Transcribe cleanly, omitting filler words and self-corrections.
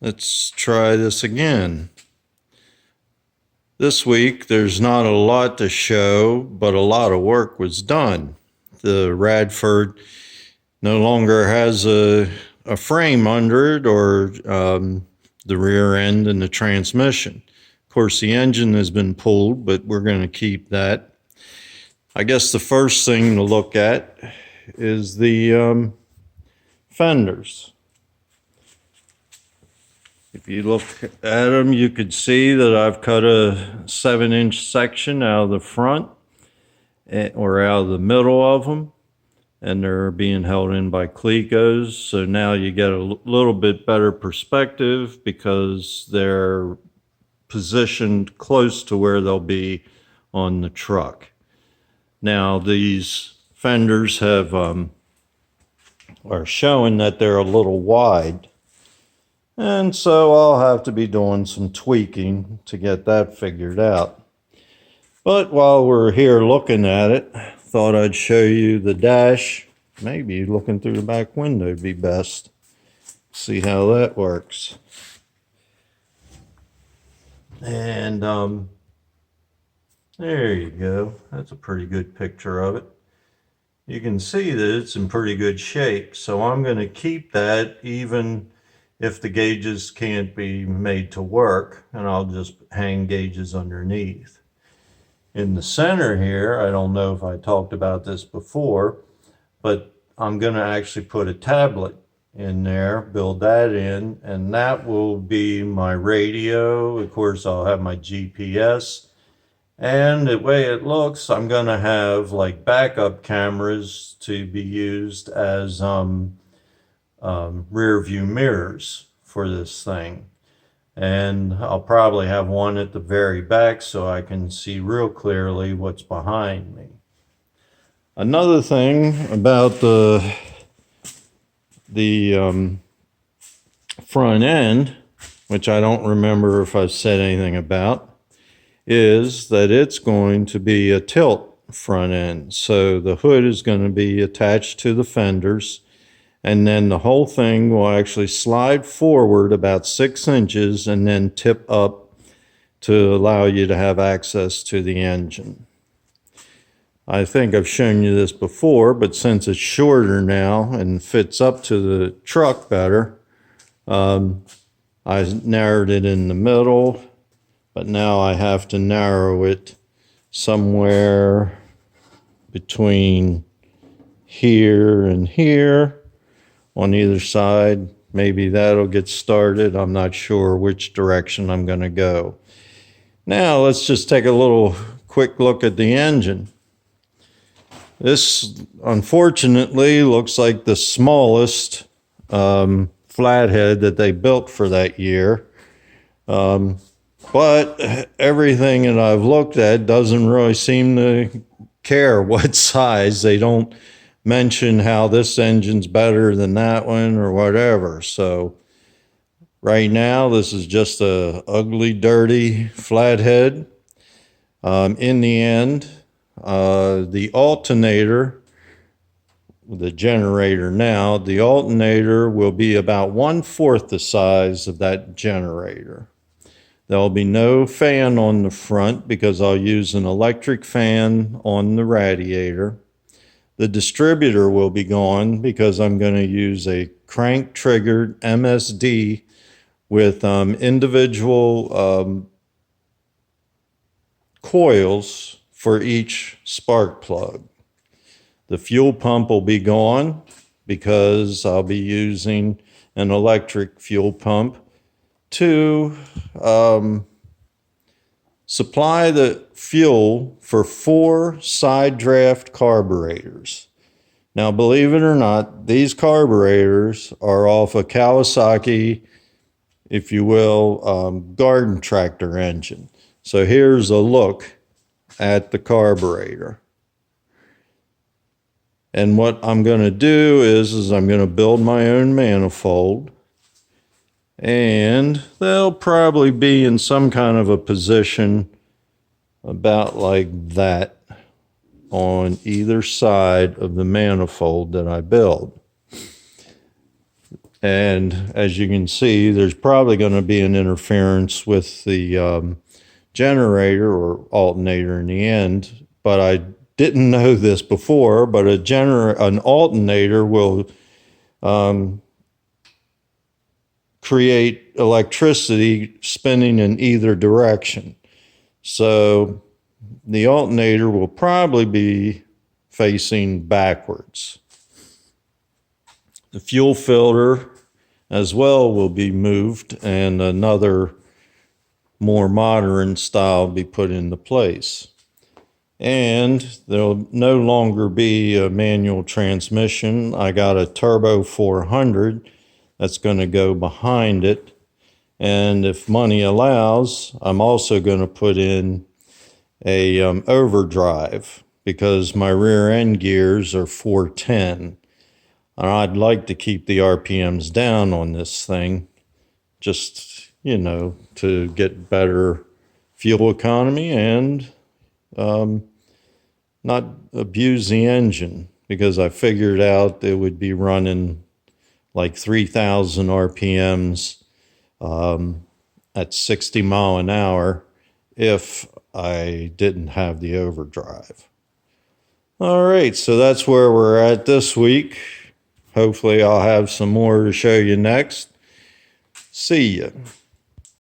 Let's try this again. This week, there's not a lot to show, but a lot of work was done. The Radpherd no longer has a frame under it or the rear end and the transmission. Of course, the engine has been pulled, but we're going to keep that. I guess the first thing to look at is the fenders. If you look at them, you could see that I've cut a 7-inch section out of the front or out of the middle of them, and they're being held in by clecos. So now you get a little bit better perspective because they're positioned close to where they'll be on the truck. Now these fenders have are showing that they're a little wide. And so I'll have to be doing some tweaking to get that figured out. But while we're here looking at it, thought I'd show you the dash. Maybe looking through the back window would be best. See how that works. And there you go. That's a pretty good picture of it. You can see that it's in pretty good shape. So I'm going to keep that even if the gauges can't be made to work, and I'll just hang gauges underneath. In the center here, I don't know if I talked about this before, but I'm going to actually put a tablet in there, build that in, and that will be my radio. Of course, I'll have my GPS, and the way it looks, I'm going to have like backup cameras to be used as rear view mirrors for this thing. And I'll probably have one at the very back so I can see real clearly what's behind me. Another thing about the front end, which I don't remember if I've said anything about, is that it's going to be a tilt front end. So the hood is going to be attached to the fenders, and then the whole thing will actually slide forward about 6 inches and then tip up to allow you to have access to the engine. I think I've shown you this before, but since it's shorter now and fits up to the truck better, I narrowed it in the middle, but now I have to narrow it somewhere between here and here on either side. Maybe that'll get started. I'm not sure which direction I'm going to go. Now let's just take a little quick look at the engine. This unfortunately looks like the smallest flathead that they built for that year. But everything that I've looked at doesn't really seem to care what size. They don't mention how this engine's better than that one or whatever. So right now, this is just a ugly, dirty flathead. In the end, the alternator, the generator now, the alternator will be about 1/4 the size of that generator. There'll be no fan on the front because I'll use an electric fan on the radiator. The distributor will be gone because I'm going to use a crank-triggered MSD with individual coils for each spark plug. The fuel pump will be gone because I'll be using an electric fuel pump to supply the fuel for 4 side draft carburetors. Now, believe it or not, these carburetors are off a Kawasaki, if you will, garden tractor engine. So here's a look at the carburetor. And what I'm going to do is I'm going to build my own manifold. And they'll probably be in some kind of a position about like that on either side of the manifold that I build. And as you can see, there's probably going to be an interference with the generator or alternator in the end. But I didn't know this before, but an alternator will create electricity spinning in either direction. So the alternator will probably be facing backwards. The fuel filter as well will be moved, and another more modern style be put into place. And there'll no longer be a manual transmission. I got a turbo 400 that's going to go behind it. And if money allows, I'm also going to put in a overdrive, because my rear end gears are 410. And I'd like to keep the RPMs down on this thing, just, to get better fuel economy and not abuse the engine, because I figured out it would be running like 3,000 RPMs at 60 mile an hour if I didn't have the overdrive. All right, so that's where we're at this week. Hopefully I'll have some more to show you next. See ya.